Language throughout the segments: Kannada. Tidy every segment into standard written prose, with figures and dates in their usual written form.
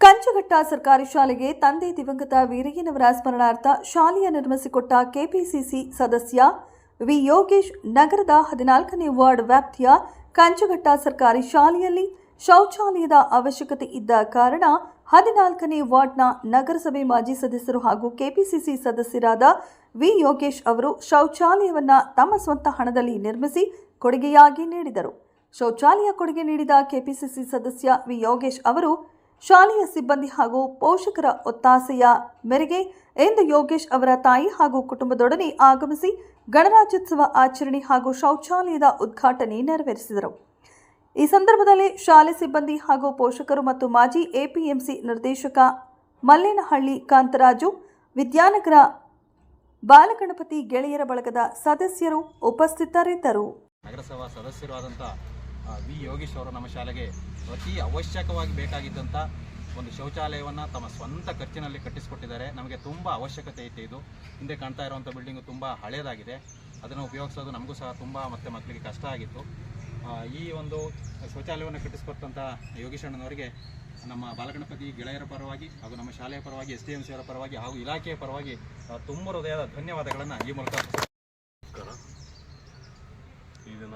ಕಂಚಘಟ್ಟ ಸರ್ಕಾರಿ ಶಾಲೆಗೆ ತಂದೆ ದಿವಂಗತ ವೀರಯ್ಯನವರ ಸ್ಮರಣಾರ್ಥ ಶಾಲೆಯ ನಿರ್ಮಿಸಿಕೊಟ್ಟ ಕೆಪಿಸಿಸಿ ಸದಸ್ಯ ವಿ ಯೋಗೇಶ್ ನಗರದ 14ನೇ ವಾರ್ಡ್ ವ್ಯಾಪ್ತಿಯ ಕಂಚಘಟ್ಟ ಸರ್ಕಾರಿ ಶಾಲೆಯಲ್ಲಿ ಶೌಚಾಲಯದ ಅವಶ್ಯಕತೆ ಇದ್ದ ಕಾರಣ 14ನೇ ವಾರ್ಡ್ನ ನಗರಸಭೆ ಮಾಜಿ ಸದಸ್ಯರು ಹಾಗೂ ಕೆಪಿಸಿಸಿ ಸದಸ್ಯರಾದ ವಿ ಯೋಗೇಶ್ ಅವರು ಶೌಚಾಲಯವನ್ನು ತಮ್ಮ ಸ್ವಂತ ಹಣದಲ್ಲಿ ನಿರ್ಮಿಸಿ ಕೊಡುಗೆಯಾಗಿ ನೀಡಿದರು. ಶೌಚಾಲಯ ಕೊಡುಗೆ ನೀಡಿದ ಕೆಪಿಸಿಸಿ ಸದಸ್ಯ ವಿ ಯೋಗೇಶ್ ಅವರು ಶಾಲೆಯ ಸಿಬ್ಬಂದಿ ಹಾಗೂ ಪೋಷಕರ ಒತ್ತಾಸೆಯ ಮೇರೆಗೆ ಇಂದು ಯೋಗೇಶ್ ಅವರ ತಾಯಿ ಹಾಗೂ ಕುಟುಂಬದೊಡನೆ ಆಗಮಿಸಿ ಗಣರಾಜ್ಯೋತ್ಸವ ಆಚರಣೆ ಹಾಗೂ ಶೌಚಾಲಯದ ಉದ್ಘಾಟನೆ ನೆರವೇರಿಸಿದರು. ಈ ಸಂದರ್ಭದಲ್ಲಿ ಶಾಲೆ ಸಿಬ್ಬಂದಿ ಹಾಗೂ ಪೋಷಕರು ಮತ್ತು ಮಾಜಿ ಎಪಿಎಂಸಿ ನಿರ್ದೇಶಕ ಮಲ್ಲೇನಹಳ್ಳಿ ಕಾಂತರಾಜು, ವಿದ್ಯಾನಗರ ಬಾಲಗಣಪತಿ ಗೆಳೆಯರ ಬಳಗದ ಸದಸ್ಯರು ಉಪಸ್ಥಿತರಿದ್ದರು. ನಗರಸಭಾ ಸದಸ್ಯರಾದಂಥ ವಿ ಯೋಗೇಶ್ ಅವರು ನಮ್ಮ ಶಾಲೆಗೆ ಅತಿ ಅವಶ್ಯಕವಾಗಿ ಬೇಕಾಗಿದ್ದಂಥ ಒಂದು ಶೌಚಾಲಯವನ್ನು ತಮ್ಮ ಸ್ವಂತ ಖರ್ಚಿನಲ್ಲಿ ಕಟ್ಟಿಸಿಕೊಟ್ಟಿದ್ದಾರೆ. ನಮಗೆ ತುಂಬ ಅವಶ್ಯಕತೆ ಐತೆ. ಇದು ಹಿಂದೆ ಕಾಣ್ತಾ ಇರುವಂಥ ಬಿಲ್ಡಿಂಗು ತುಂಬ ಹಳೆಯದಾಗಿದೆ. ಅದನ್ನು ಉಪಯೋಗಿಸೋದು ನಮಗೂ ಸಹ ತುಂಬ ಮತ್ತು ಮಕ್ಕಳಿಗೆ ಕಷ್ಟ ಆಗಿತ್ತು. ಈ ಒಂದು ಶೌಚಾಲಯವನ್ನು ಕಟ್ಟಿಸಿಕೊಟ್ಟಂಥ ಯೋಗೇಶ್ ಅಣ್ಣನವರಿಗೆ ನಮ್ಮ ಬಾಲಗಣಪತಿ ಗೆಳೆಯರ ಪರವಾಗಿ ಹಾಗೂ ನಮ್ಮ ಶಾಲೆಯ ಪರವಾಗಿ SDMC ಅವರ ಪರವಾಗಿ ಹಾಗೂ ಇಲಾಖೆಯ ಪರವಾಗಿ ತುಂಬ ಹೃದಯದ ಧನ್ಯವಾದಗಳನ್ನು ಈ ಮೂಲಕ. ನಮಸ್ಕಾರ. ಈ ದಿನ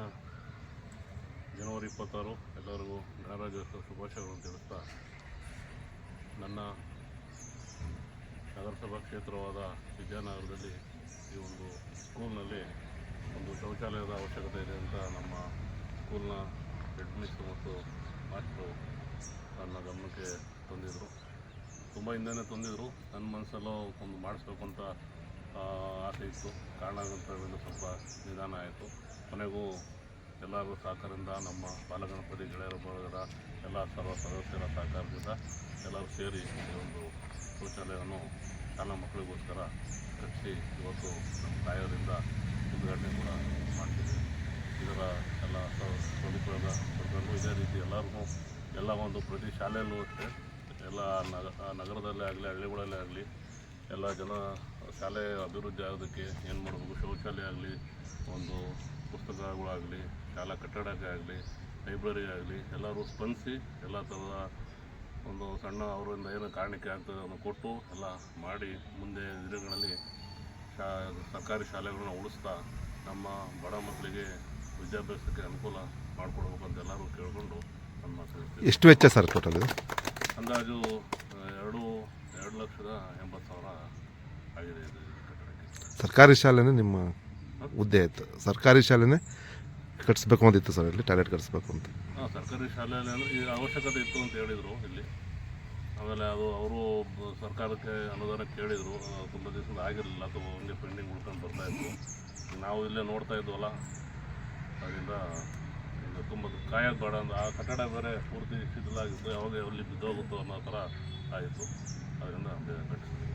ಜನವರಿ 26 ಎಲ್ಲರಿಗೂ ಗಣರಾಜ್ಯೋತ್ಸವ ಶುಭಾಶಯಗಳನ್ನು ತಿಳಿಸ್ತಾ, ನನ್ನ ನಗರಸಭಾ ಕ್ಷೇತ್ರವಾದ ವಿದ್ಯಾನಗರದಲ್ಲಿ ಈ ಒಂದು ಸ್ಕೂಲ್ನಲ್ಲಿ ಒಂದು ಶೌಚಾಲಯದ ಅವಶ್ಯಕತೆ ಇದೆ ಅಂತ ನಮ್ಮ ಸ್ಕೂಲ್ನ ಹೆಡ್ ಮಿಸ್ಟ್ರು ಮತ್ತು ಮಾಸ್ಟ್ರು ನನ್ನ ಗಮನಕ್ಕೆ ತಂದಿದ್ದರು. ತುಂಬ ಹಿಂದೆನೇ ತಂದಿದ್ದರು. ನನ್ನ ಮನಸ್ಸಲ್ಲೂ ಒಂದು ಮಾಡಿಸ್ಬೇಕು ಅಂತ ಆಸೆ ಇತ್ತು. ಕಾರಣಾಂತರಗಳಿಂದ ಸ್ವಲ್ಪ ನಿಧಾನ ಆಯಿತು. ಕೊನೆಗೂ ಎಲ್ಲರ ಸಹಕಾರದಿಂದ ನಮ್ಮ ಬಾಲಗಣಪತಿ ಗೆಳೆಯರ ಬಳಗದ ಎಲ್ಲ ಸರ್ವ ಸದಸ್ಯರ ಸಹಕಾರದಿಂದ ಎಲ್ಲರೂ ಸೇರಿ ಈ ಒಂದು ಶೌಚಾಲಯವನ್ನು ಶಾಲಾ ಮಕ್ಕಳಿಗೋಸ್ಕರ ಕಟ್ಟಿಸಿ ಇವತ್ತು ನಮ್ಮ ತಾಯಿಯವರಿಂದ ಉದ್ಘಾಟನೆ ಕೂಡ ಮಾಡ್ತೀವಿ. ಇದರ ಎಲ್ಲ ಸದುಪಯೋಗ ಪಡ್ಕೊಂಡು ಇದೇ ರೀತಿ ಎಲ್ಲರಿಗೂ ಎಲ್ಲ ಒಂದು ಪ್ರತಿ ಶಾಲೆಯಲ್ಲೂ ಅಷ್ಟೇ ಎಲ್ಲ ನಗರದಲ್ಲೇ ಆಗಲಿ ಹಳ್ಳಿಗಳಲ್ಲೇ ಆಗಲಿ ಎಲ್ಲ ಜನ ಶಾಲೆ ಅಭಿವೃದ್ಧಿ ಆಗೋದಕ್ಕೆ ಏನು ಮಾಡಬೇಕು, ಶೌಚಾಲಯ ಆಗಲಿ, ಒಂದು ಪುಸ್ತಕಗಳಾಗಲಿ, ಶಾಲಾ ಕಟ್ಟಡಕ್ಕೆ ಆಗಲಿ, ಲೈಬ್ರರಿ ಆಗಲಿ ಎಲ್ಲರೂ ಸ್ಪಂದಿಸಿ ಎಲ್ಲ ಥರದ ಒಂದು ಸಣ್ಣ ಅವರಿಂದ ಏನು ಕಾರಣಕ್ಕೆ ಆಗ್ತದೆ ಅದನ್ನು ಕೊಟ್ಟು ಎಲ್ಲ ಮಾಡಿ ಮುಂದೆ ದಿನಗಳಲ್ಲಿ ಸರ್ಕಾರಿ ಶಾಲೆಗಳನ್ನ ಉಳಿಸ್ತಾ ನಮ್ಮ ಬಡ ಮಕ್ಕಳಿಗೆ ವಿದ್ಯಾಭ್ಯಾಸಕ್ಕೆ ಅನುಕೂಲ ಮಾಡಿಕೊಡ್ಬೇಕು ಅಂತ ಎಲ್ಲರೂ ಕೇಳಿಕೊಂಡು ನನ್ನ ಮಾತು. ಎಷ್ಟು ವೆಚ್ಚ ಸರ್ ಟೋಟಲ್? ಅಂದಾಜು 2,80,000 ಆಗಿದೆ ಇದು ಕಟ್ಟಡಕ್ಕೆ. ಸರ್ಕಾರಿ ಶಾಲೆನೇ ನಿಮ್ಮ ಹುದ್ದೆ ಆಯಿತು? ಸರ್ಕಾರಿ ಶಾಲೆನೇ ಕಟ್ಟಿಸ್ಬೇಕು ಅಂತಿತ್ತು ಸರ್, ಇಲ್ಲಿ ಟಾಯ್ಲೆಟ್ ಕಟ್ಟಿಸ್ಬೇಕು ಅಂತ? ಹಾಂ, ಸರ್ಕಾರಿ ಶಾಲೆಯಲ್ಲಿ ಈ ಅವಶ್ಯಕತೆ ಇತ್ತು ಅಂತ ಹೇಳಿದರು ಇಲ್ಲಿ. ಆಮೇಲೆ ಅದು ಅವರು ಸರ್ಕಾರಕ್ಕೆ ಅನುದಾನ ಕೇಳಿದರು. ತುಂಬ ದಿವಸದ ಆಗಿರಲಿಲ್ಲ, ಅಥವಾ ಹಂಗೆ ಪೆಂಡಿಂಗ್ ಉಳ್ಕೊಂಡು ಬರ್ತಾಯಿತ್ತು. ನಾವು ಇಲ್ಲೇ ನೋಡ್ತಾ ಇದ್ವಲ್ಲ, ಅದರಿಂದ ಈಗ ತುಂಬ ಕಾಯೋದು ಬೇಡ ಅಂದ್ರೆ ಆ ಕಟ್ಟಡ ಬೇರೆ ಪೂರ್ತಿ ಶಿಥಿಲಾಗಿತ್ತು, ಯಾವಾಗ ಎಲ್ಲಿ ಬಿದ್ದೋಗುತ್ತೋ ಅನ್ನೋ ಥರ ಆಯಿತು. ಅದರಿಂದ ಕಟ್ಟಿಸ್ತೀವಿ.